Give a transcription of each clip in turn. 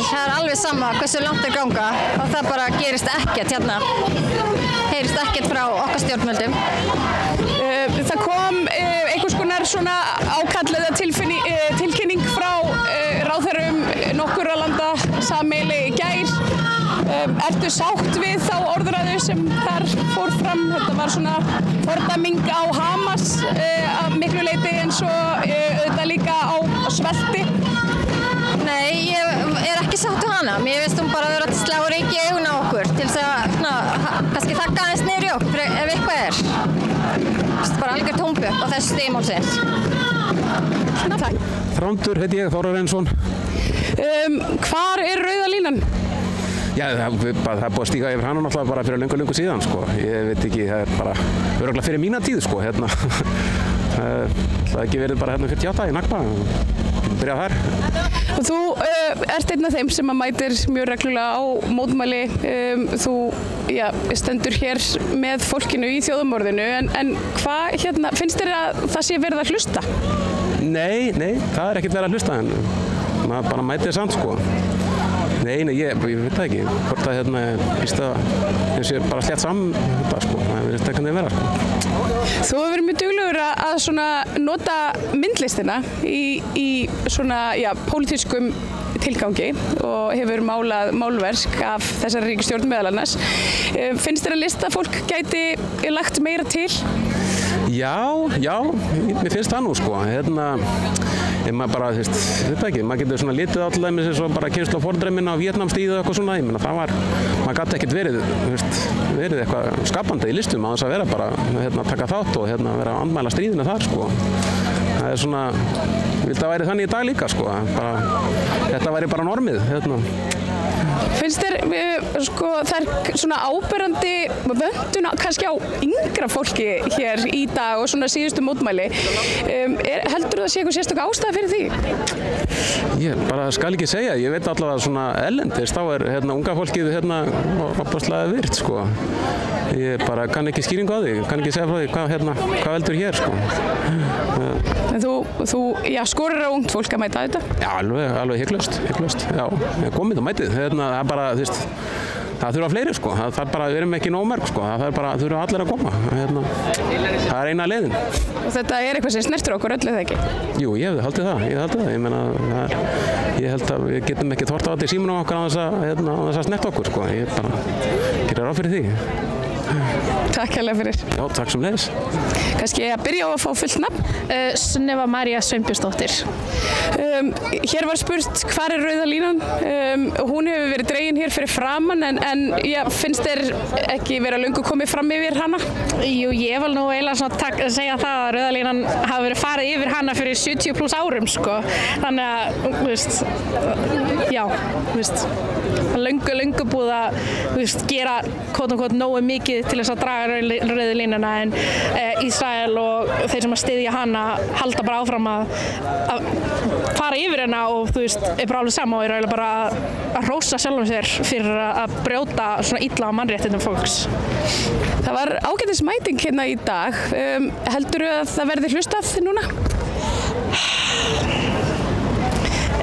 Það alveg sama hversu langt ganga og það bara gerist ekkert hérna. Heyrist ekkert frá okkar stjórnvöldum. Það kom einhvers konar svona ákall eða tilkynning frá ráðherrum nokkurra landa sameiginlega í gær. Ertu sátt við þá orðræðu sem þar fór fram? Þetta var svona fordæming á Hamas að miklu leyti eins og auðvitað líka á svelti. Nei, ég ekki sátt við hana. Mér finnst hún bara vera að slá ryki í augun á okkur til þess að kannski þakka aðeins niður í okkur ef eitthvað Það er bara algjört tónbjörn á þessu stigi málsins. Takk. Þrándur heiti ég, Þórar Reynsson. Hvar rauða línan? Já, það er búið að stíga yfir hana náttúrulega bara fyrir löngu síðan, sko. Ég veit ekki, það er bara örugglega fyrir mína tíð, sko, hérna. Það ekki verið bara hérna 48 í Nakba. Byrjað þar. Og þú ert einn af þeim sem mætir mjög reglulega á mótmæli. Þú stendur hér með fólkinu í þjóðarmorðinu, en hvað hérna, finnst þér að það sé verið að hlusta? Nei, það er ekkert verið að hlusta, en maður bara mætir samt, sko. Nei, ég veit það ekki. Hvort það hérna, víst að eins og bara slétt saman þetta, sko. Það verður ekki að vera, sko. Þú hefur verið mjög duglegur að svona nota myndlistina í svona, pólitískum tilgangi og hefur málað málverk af þessari ríkisstjórn meðal annars. Finnst þér að listafólk gæti lagt meira til? Já, mér finnst það nú, sko. Hérna, ef maður bara, þú veist, þetta ekki, maður getur svona litið á til dæmis eins og bara kynnslu á fordreiminn á Víetnamstríð og eitthvað svona, ég meina það var, maður gat ekkert verið eitthvað skapandi í listum á þess að vera bara, hérna, taka þátt og hérna vera að andmæla stríðina þar, sko. Það er svona, ég vildi að væri þannig í dag líka, sko, bara, þetta væri bara normið, hérna. Finnst þér, sko, það er svona áberandi vöntun kannski á yngra fólki hér í dag og svona síðustu mótmæli. Heldur það sé eitthvað sérstök ástæða fyrir því? Ég bara skal ekki segja, ég veit allavega svona ellendist, þá er hérna unga fólkið hérna opaslega virt, sko. Ég bara kann ekki skýringu á því, kann ekki segja frá því hvað veldur hér, sko. En þú skorar á ungt fólk að mæta þetta? Já, alveg hygglust, já, komið og mætið, það er bara, þú veist, það þurfa fleiri, sko, það er bara, við erum ekki nóg mörg, sko, það er bara, þurfa allir að koma, það er eina leiðin. Og þetta er eitthvað sem snertur okkur öllu, eða ekki? Jú, ég hefði haldið það, ég meina, ég held að við getum ekki horft á þetta í símanum okkar á þess að snerta okkur, sko, ég bara gerir ráð fyrir því. Takk hérlega fyrir. Já, takk sem leiðis. Kannski að byrja á að fá fullt nafn. Sunneva María Sveinbjörnsdóttir. Hér var spurt hvar rauða línan. Hún hefur verið dregin hér fyrir framan en finnst þér ekki vera löngu komið fram yfir hana? Jú, ég vil nú eiginlega svona segja það að rauða línan hafi verið farið yfir hana fyrir 70+ árum, sko. Þannig að, þú veist, löngu búið að, gera nógu mikið til þess að draga rauðu línuna en Ísrael og þeir sem að styðja hana halda bara áfram að fara yfir hana og þú veist, er bara alveg sama og er eiginlega bara að hrósa sjálfum sér fyrir að brjóta svona illa á mannréttindum fólks. Það var ágætis mæting hérna í dag. Heldurðu að það verði hlustað núna?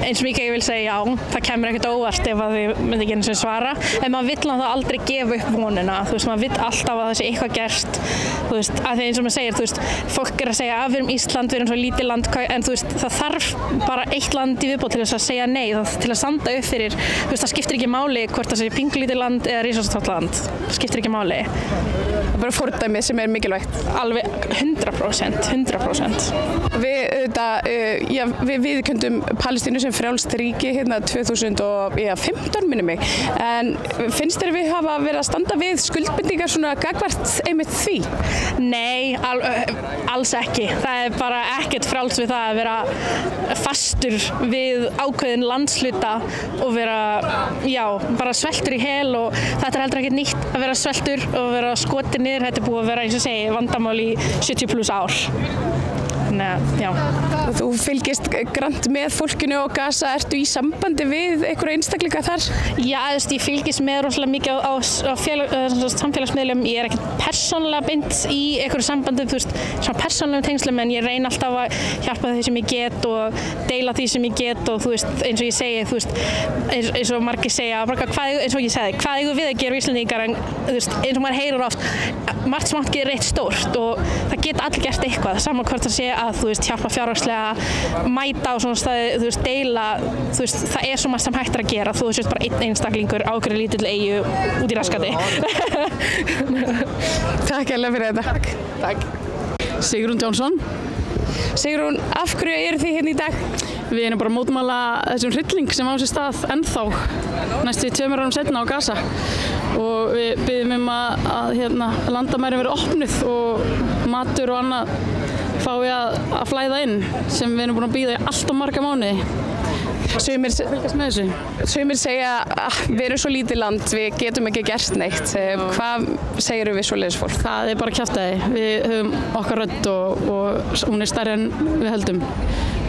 Eins mikið ég vil segja já, það kemur ekkert óvart ef að þið myndi ekki eins og svara. En maður vill náttúrulega aldrei gefa upp vonina, þú veist, maður vill alltaf að það sé eitthvað gerst, þú veist, að því eins og maður segir, þú veist, fólk er að segja að við erum Ísland, við erum svo lítið land, en þú veist, það þarf bara eitt land í viðbót til þess að segja nei, til að standa upp fyrir, þú veist, það skiptir ekki máli hvort það sé pingulítið land eða risastórt land, það skiptir ekki máli. Það er bara fordæmi sem er mikilvægt. Alveg 100%. Við viðurkenndum Palestínu sem frjálst ríki hérna 2015 minnir mig, en finnst þér við hafa verið að standa við skuldbindingar svona gagnvart einmitt því? Nei, alls ekki. Það bara ekkert frjáls við það að vera fastur við ákveðin landshluta og vera, bara sveltur í hel, og þetta heldur ekkert nýtt að vera sveltur og vera skotið niður. Þetta búið að vera, eins og segi, vandamál í 70+ ár. Þú fylgist grannt með fólkinu á Gaza, ertu í sambandi við einhverja einstaklinga þar? Já, ég fylgist með rosalega mikið á samfélagsmiðlum. Ég er ekkert persónulega beint í einhverju sambandi, svona persónulegum tengslum, en ég reyni alltaf að hjálpa því sem ég get og deila því sem ég get, og eins og ég segi, eins og margir segja, eins og ég segi, hvað eigum við að gera Íslendingar, en eins og maður heyrir oft, margt smátt gerir eitt stórt, og það geta allir gert eitthvað, saman hvort það sé að hjálpa fjárhagslega, mæta á svona staði, deila, það er svo margt sem hægt er að gera, þú sést bara einn einstaklingur á einhverju lítilli eyju út í raskati. Takk hérlega fyrir þetta. Takk. Sigrún Jónsson. Sigrún, af hverju eru þið hérna í dag? Við erum bara að mótmæla þessum hrylling sem á sér stað ennþá næstu 2 árum seinna á Gaza, og við biðjum að landamærin verði opnuð og matur og annað fái að flæða inn, sem við erum búin að bíða í allt of marga mánuði. Sumir segja að við erum svo lítið land, við getum ekki gert neitt. Hvað segirðu við svoleiðis fólk? Það er bara kjaftæði. Við höfum okkar rödd og hún er stærri en við höldum.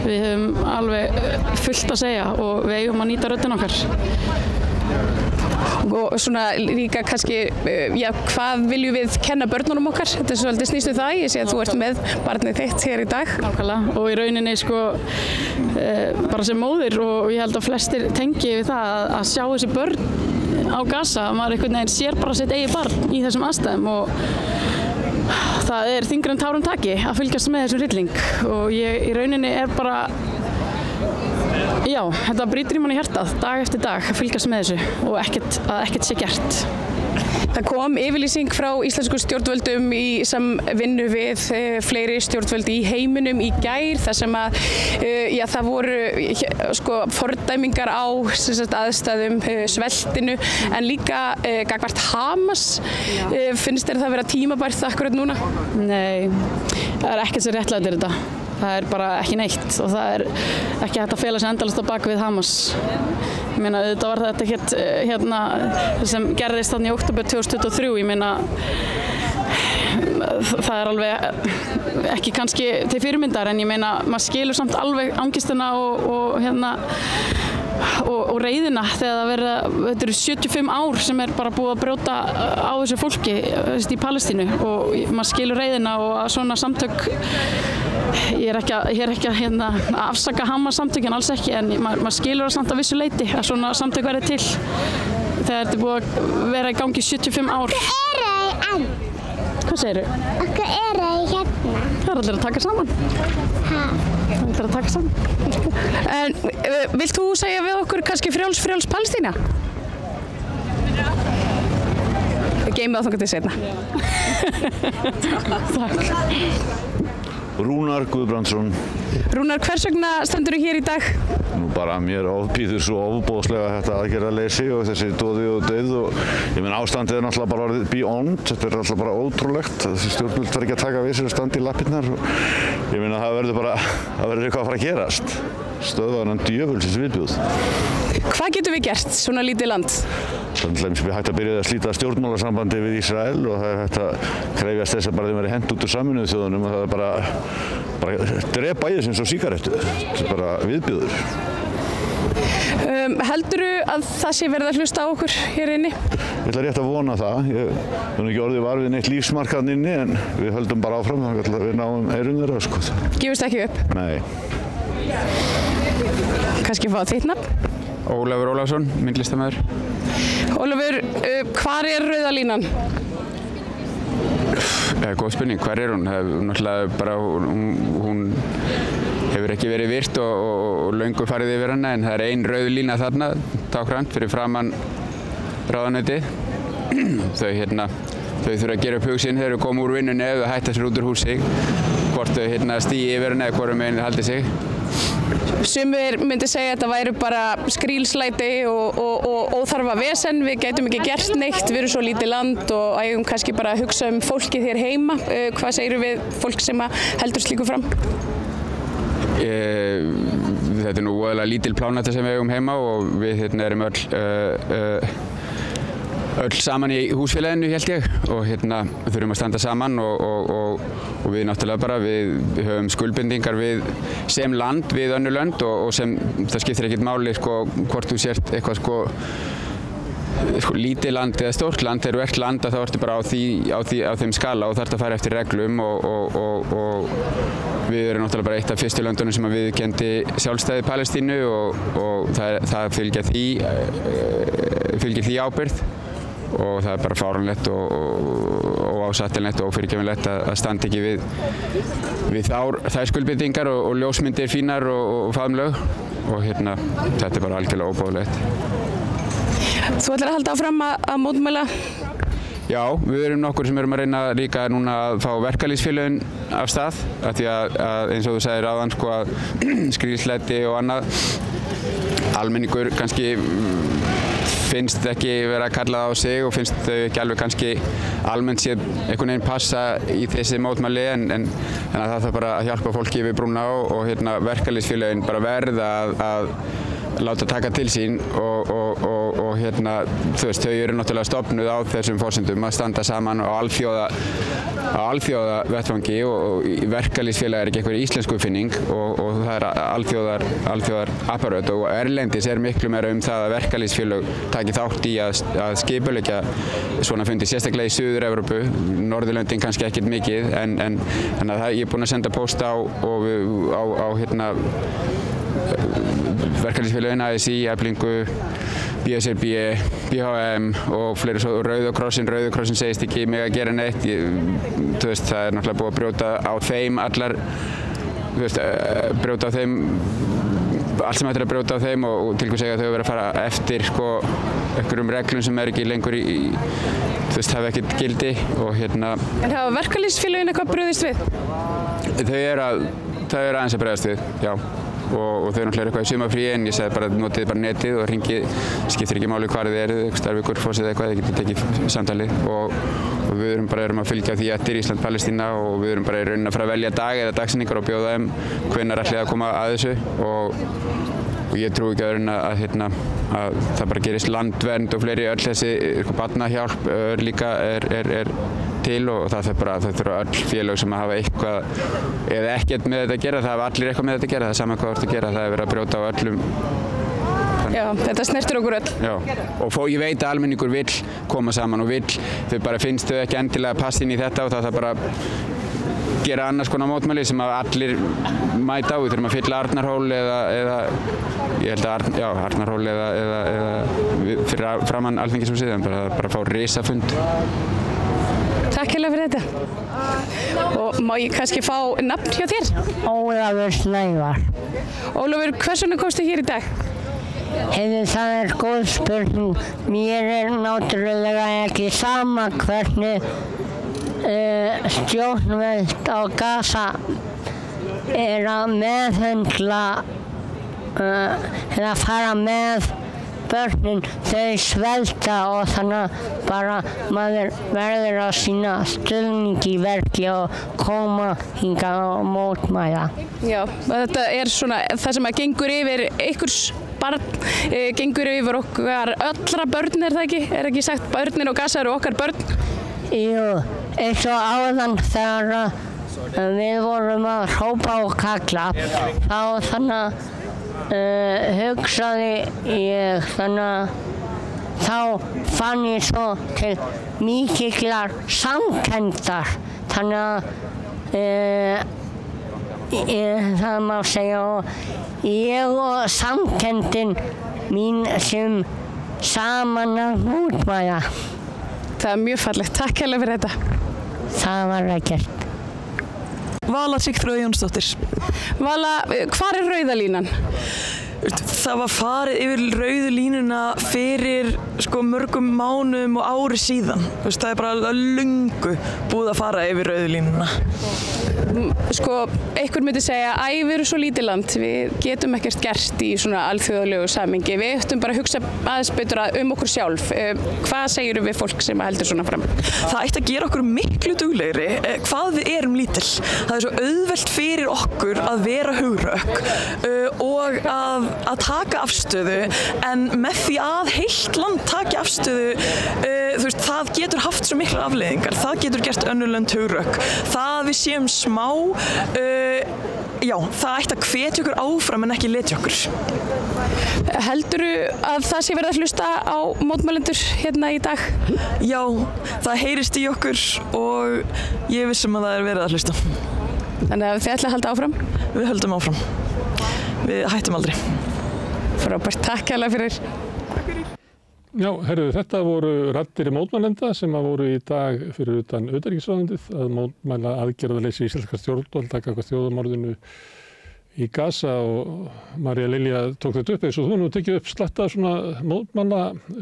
Við höfum alveg fullt að segja og við eigum að nýta röddin okkar. Og svona líka kannski, hvað viljum við kenna börnunum okkar? Þetta er svolítið snýst það, ég sé að þú ert með barnið þitt hér í dag. Nákvæmlega, og í rauninni bara sem móðir, og ég held að flestir tengi við það að sjá þessi börn á Gaza, maður einhvern veginn sér bara sitt eigið barn í þessum aðstæðum, og það er þyngra en tárum taki að fylgjast með þessum hrylling, og ég í rauninni er bara þetta brýtur í manni hjartað dag eftir dag að fylgjast með þessu og ekkert sé gert. Það kom yfirlýsing frá íslensku stjórnvöldum sem vinnu við fleiri stjórnvöld í heiminum í gær, þar sem að það voru fordæmingar á aðstæðum, sveltinu, en líka gagnvart Hamas. Finnst þér það vera tímabært akkurat núna? Nei, það er ekkert sem réttlætir þetta. Það er bara ekki neitt, og það er ekki hægt að fela sig endalaust á bak við Hamas. Ég meina, auðvitað var þetta ekkert sem gerðist þarna í október 2023, ég meina, það er alveg ekki kannski til fyrirmyndar, en ég meina, maður skilur samt alveg angistina og reiðina þegar þetta eru 75 ár sem er bara búið að brjóta á þessu fólki í Palestínu, og maður skilur reiðina, og að svona samtök, ég er ekki að afsaka Hamas samtökin, alls ekki, en maður skilur það samt að vissu leyti að svona samtök verði til þegar þetta er búið að vera í gangi 75 ár. Okkur er þau enn. Hvað segirðu? Okkur er þau hérna. Það er allir að taka saman. Það er allir að taka saman. En vilt þú segja við okkur kannski frjáls Palestína? Við geymum það þangað til seinna. Takk. Rúnar Guðbrandsson. Rúnar, hvers vegna stendur þú hér í dag? Nú bara mér ofbýður svo ofboðslega þetta aðgerðarleysi og þessi doði og dauð, og ég meina ástandið er náttúrulega bara orðið beyond, þetta er náttúrulega bara ótrúlegt, þessi stjórnvöld þarf ekki að taka við sér og standa í lappirnar, og ég meina það verður eitthvað að fara að gerast, stöðvaðan djöfulsins viðbjóð. Hvað getum við gert, svona lítið land? Þannig að við hægt að byrja að slíta stjórnmálasambandi við Ísrael, og það er hægt að krefjast þess að bara þeim verði hent út úr Sameinuðu þjóðunum, og það er bara drepa í þess eins og sígarettu, þetta er bara viðbjóður. Heldurðu að það sé verið að hlusta á okkur hér inni? Ég ætla rétt að vona það. Ég hef ekki orðið var við neitt lífsmarkað inni, en við höldum bara áfram þannig að við náum eyrun þeirra, sko. Gefust ekki upp? Nei. Kannski fá þitt nafn? Ólafur Ólafsson, myndlistarmaður. Ólafur, hvar er rauða línan? Góð spurning, hvar er hún? Náttúrulega bara hún hefur ekki verið virt og löngu farið yfir hana, en það er ein rauð lína þarna, tákrænt fyrir framan ráðuneytið. Þau þurfa að gera upp hug sinn þegar þau koma úr vinnunni eða hætta sér út úr húsi, hvort þau stígi yfir hana eða hvorum meginn haldi sig. Sumir myndi segja að þetta væru bara skrílslæti og óþarfa vesen, við gætum ekki gert neitt, við erum svo lítið land og eigum kannski bara að hugsa fólkið hér heima. Hvað segirðu við fólk sem heldur slíku fram? Þetta nú voðalega lítil pláneta sem við eigum heima og við erum öll saman í húsfélaginu held ég og þurfum að standa saman og við náttúrulega bara við höfum skuldbindingar við sem land við önnur lönd og sem það skiptir ekkert máli hvort þú sért eitthvað lítið land eða stórt land, þegar þú ert land þá ertu bara á þeim skala og þarft að fara eftir reglum og við erum náttúrulega bara eitt af fyrstu löndunum sem viðurkenndi sjálfstæði Palestínu og það fylgir því ábyrgð og það bara fáránlegt og ásættanlegt og ófyrirgefanlegt að standa ekki við þær skuldbindingar og ljósmyndir fínar og faðmlög og þetta bara algjörlega óboðlegt. Þú ætlar að halda áfram að mótmæla? Já, við erum nokkur sem erum að reyna líka núna að fá verkalýðsfélögin af stað af því að eins og þú sagðir áðan að skrílslæti og annað almenningur kannski finnst ekki vera að kalla það á sig og finnst þau ekki alveg kannski almennt séð einhvern veginn passa í þessi mótmæli en það þarf bara að hjálpa fólki við brúna og verkalýðsfélögin bara verða að láta taka til sín og þú veist, þau eru náttúrulega stofnuð á þessum forsendum að standa saman á alþjóða vettvangi og verkalýðsfélag ekki einhver íslensku uppfinning og það alþjóðar apparat og erlendis miklu meira það að verkalýðsfélag taki þátt í að skipuleggja svona fundi, sérstaklega í Suður-Evrópu, Norðurlöndin kannski ekkert mikið en þannig að ég er búinn að senda póst á verkalýðsfélögin, ASÍ, Eflingu, BSRB, BHM og fleiri svo Rauði krossin segist ekki mig að gera neitt. Þú veist, það náttúrulega búið að brjóta á þeim allar, þú veist, brjóta á þeim, allt sem hættir að brjóta á þeim og til hvers eiga þau verið að fara eftir einhverjum reglum sem ekki lengur þú veist, hafa ekkert gildi og En hafa verkalýðsfélögin eitthvað brugðist við? Þau eru aðeins að bregðast við, já. Og þau náttúrulega eitthvað í sumarfríi en ég sagði bara notið bara netið og hringið, skiptir ekki máli hvar þið eruð, Starvíkurfoss eða eitthvað, þið getið tekið samtalið og við erum að fylgja því eftir Ísland-Palestína og við erum bara í rauninni að fara að velja dag eða dagsetningar og bjóða þeim hvenær ætlið að koma að þessu og ég trúi ekki að það bara gerist landvernd og fleiri öll þessi barnahjálp líka er til og það þurfa öll félög sem að hafa eitthvað eða ekkert með þetta að gera, það hafa allir eitthvað með þetta að gera, það er saman hvað þú ert að gera, það er verið að brjóta á öllum. Já, þetta snertir okkur öll. Já, og ég veit að almenningur vill koma saman og þau bara finnst þau ekki endilega að passa inn í þetta og það bara gera annars konar mótmæli sem að allir mæta á, við þurfum að fylla Arnarhól eða ég held að Arnarhól eða fyrir framan Alþingishúsið, bara fá risafund. Takk hérlega fyrir þetta. Og má ég kannski fá nafn hjá þér? Ólafur Snævar. Ólafur, hvers vegna komstu hér í dag? Það góð spurning. Mér náttúrulega ekki sama hvernig stjórnvöld á Gaza að meðhöndla eða fara með börnin, þau svelta og þannig bara maður verður að sýna stuðning í verki og koma hingað og mótmæla. Já, þetta svona það sem að gengur yfir einhvers barn, gengur yfir okkar allra börn, það ekki? Ekki sagt börnin og Gaza eru okkar börn? Jú, eins og áðan þegar við vorum að hrópa og kalla, þá þannig hugsaði ég þá fann ég svo til mikillar samkenndar þannig að það má segja og ég og samkenndin mín sem saman að mótmæla. Það mjög fallegt. Takk hérlega fyrir þetta. Það var ekkert. Vala Sigþrúður Jónsdóttir. Vala, hvar Rauða línan? það var farið yfir rauðu línuna fyrir sko mörgum mánuðum og ári síðan. Það bara löngu búið að fara yfir rauðu línuna. Sko, einhver myndi segja að við erum svo lítið land, við getum ekkert gert í svona alþjóðlegu samhengi. Við ættum bara að hugsa aðeins betur okkur sjálf. Hvað segirðu við fólk sem heldur svona fram? Það ætti að gera okkur miklu duglegri hvað við erum lítil. Það er svo auðvelt fyrir okkur að vera hugrökk og að taka afstöðu, en með því að heilt land taki afstöðu, það getur haft svo mikla afleiðingar. Það getur gert önnur lönd hugrökk. Það við séum smá, það ætti að hvetja okkur áfram en ekki letja okkur. Heldurðu að það sé verið að hlusta á mótmælendur hérna í dag? Já, það heyrist í okkur og ég vissum að það er verið að hlusta. Þannig að þið ætla að halda áfram? Við höldum áfram. Við hættum aldrei. Frábært, takk hérlega fyrir. Já, herru, þetta voru raddir mótmælenda sem voru í dag fyrir utan utanríkisráðuneytið að mótmæla aðgerðaleysi íslenskra stjórnvalda gagnvart þjóðarmorðinu í Gaza, og María Lilja tók þetta upp eins og þú nú tekið upp slatta svona mótmæla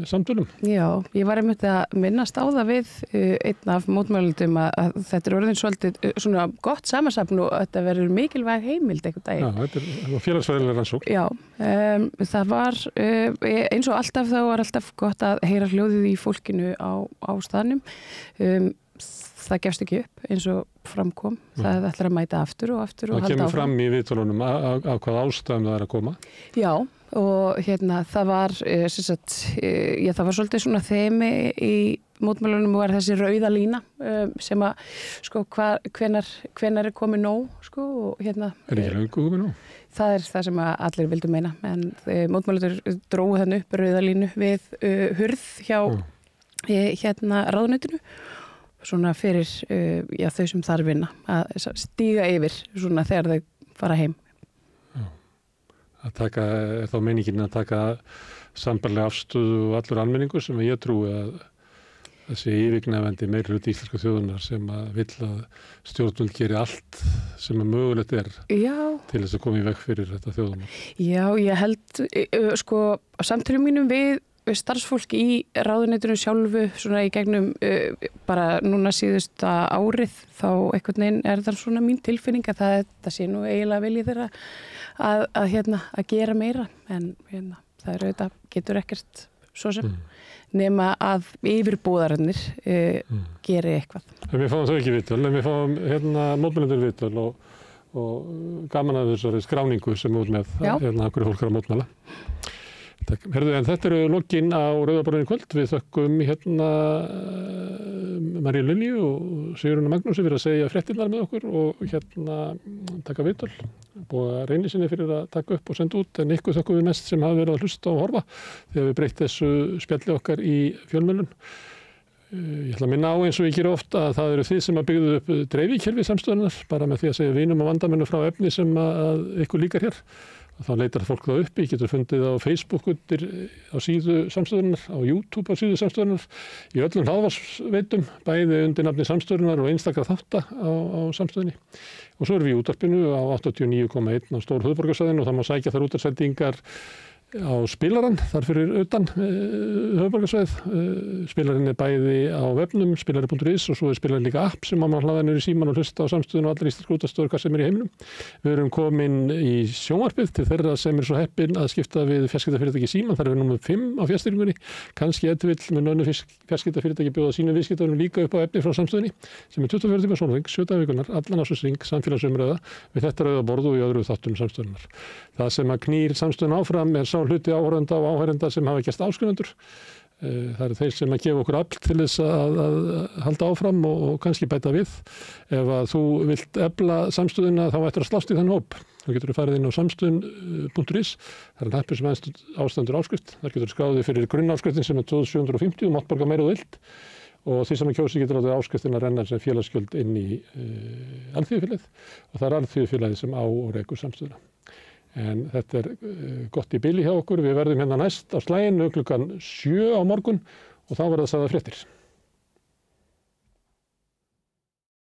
samtölum. Já, ég var einmitt að minnast á það við einn af mótmælendum að þetta orðin svolítið svona gott samansafn og þetta verður mikilvæg heimild einhvern daginn. Já, þetta er félagsfræðileg rannsókn. Já, það var eins og alltaf, þá var alltaf gott að heyra hljóðið í fólkinu á staðnum. Það gefst ekki upp eins og framkom. Það ætlar að mæta aftur og halda áfram. Það kemur fram í viðtölunum af hvað ástæðum það er að koma. Já, og það var það var svolítið svona þemi í mótmælunum var þessi rauða lína sem að sko hvenær er komið nóg sko, og er ekki löngu komið nóg? Það er það sem allir vildu meina, en mótmælendur drógu þannig upp rauða línu við hurð hjá ráðuneytinu svona fyrir þau sem þarf vinna að stíga yfir svona þegar þau fara heim. Er þá meiningin að taka sambærilega afstöðu og allur almenningur sem ég trúi að þessi yfirgnæfandi meirihluti íslenska þjóðunar sem að vill að stjórnvöld geri allt sem að mögulegt er til þess að koma í veg fyrir þetta þjóðunar. Já, ég held sko á samtölum mínum við starfsfólk í ráðuneytinu sjálfu svona í gegnum bara núna síðusta árið, þá einhvern veginn er það svona mín tilfinning að það sé nú eiginlega viljið þeirra að gera meira, en það er auðvitað getur ekkert svo sem nema að yfirbúðarnir geri eitthvað. En við fáum þau ekki viðtöl, en við fáum mótmælendur viðtöl og gaman að þessari skráningu sem út með hverju fólk er að mótmæla. Herðu, en þetta eru lokin á Rauða borðinu í kvöld. Við þökkum Maríu Lilju og Sigurjóni Magnúsi fyrir að segja fréttirnar með okkur og taka viðtöl. Búið að reyni sinni fyrir að taka upp og senda út, en ykkur þökkum við mest sem hafa verið að hlusta og horfa þegar við breytt þessu spjalli okkar í fjölmiðlun. Ég ætla að minna á eins og ég geri oft að það eru þið sem að byggðu upp dreifikerfi samstöðunar, bara með því að segja vinum og vandamennu frá efni sem að ykkur líkar hér. Þá leitar fólk það uppi, getur fundið á Facebook undir á síðu samstöðunar, á YouTube á síðu samstöðunar, í öllum hlaðvarpsveitum, bæði undir nafni samstöðunar og einstakra þátta á samstöðunni. Og svo erum við í útvarpinu á 89,1 á stór höfuðborgarsvæðinu og það má sækja þar útvarpssendingar á spilarann, þar fyrir utan höfuðborgarsvæðið. Spilarinn er bæði á vefnum, spilari.is, og svo er spilarinn líka app sem má hlaða niður í síman og hlusta á samstöðun og allir íslenskar útvarpsstöðvar hvað sem er í heiminum. Við erum komin í sjónvarpið til þeirra sem er svo heppin að skipta við fjarskiptafyrirtæki Síman. Þar er við númer 5 á fjarstýringunni. Kannski vill með önnu fjarskiptafyrirtæki bjóða sínum viðskiptavinum líka upp á efni frá samstöðunni sem er 24 tíma sólarhring, 7 daga vikunnar, allan ársins hring, samfélagsumræða við þetta Rauða borð og í öðru þáttum samstöðunnar. Það sem að knýr samstöðun áfram er sá hluti áhorfenda og áheyrenda sem hafa gerst áskrifendur. Það eru þeir sem að gefa okkur afl til þess að halda áfram og kannski bæta við. Ef að þú vilt efla samstöðuna þá ættir að slást í þann hóp. Þá getur þú farið inn á samstöðun.is. Það er en appur sem ástandur áskrift. Þar getur þú skráðið fyrir grunnáskristin sem er 2750, mátt borga meira og vilt. Og því sem að kjósi getur látið áskriftin að renna sem félagsgjöld inn í alþýðufélagið. Og það er alþýðufélagið sem á og rekur samstöðuna. En þetta er gott í bili hjá okkur. Við verðum hérna næst á slaginu klukkan 7 á morgun og þá verða það sagðar fréttir.